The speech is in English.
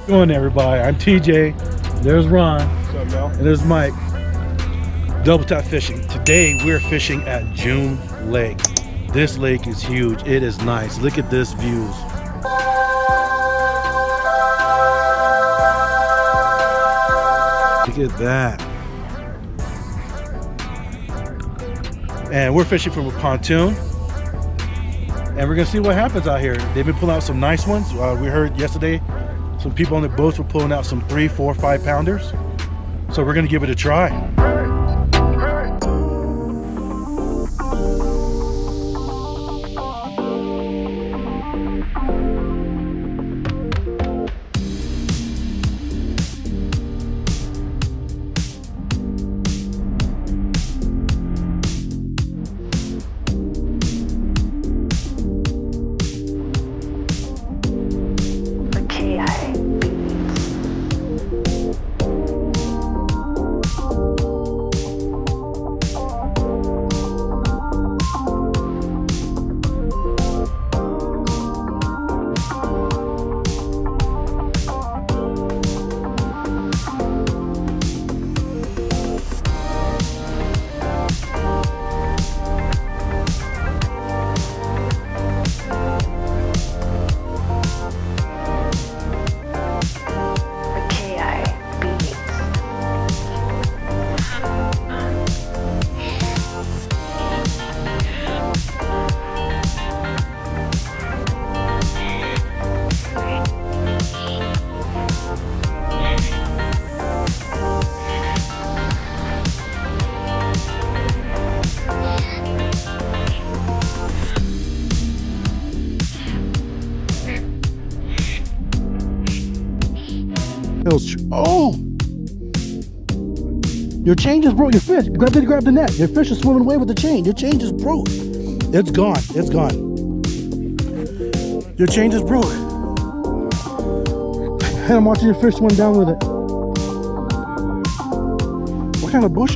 Going on, everybody? I'm TJ. There's Ron. What's up, y'all? And there's Mike. Double Tap Fishing. Today we're fishing at June Lake. This lake is huge. It is nice. Look at this views. Look at that. And we're fishing from a pontoon. And we're gonna see what happens out here. They've been pulling out some nice ones. We heard yesterday some people on the boats were pulling out some 3, 4, 5 pounders. So we're gonna give it a try. Oh! Your chain just broke. Your fish. Grab the net. Your fish is swimming away with the chain. Your chain just broke. It's gone. It's gone. Your chain just broke. And I'm watching your fish swim down with it. What kind of bush?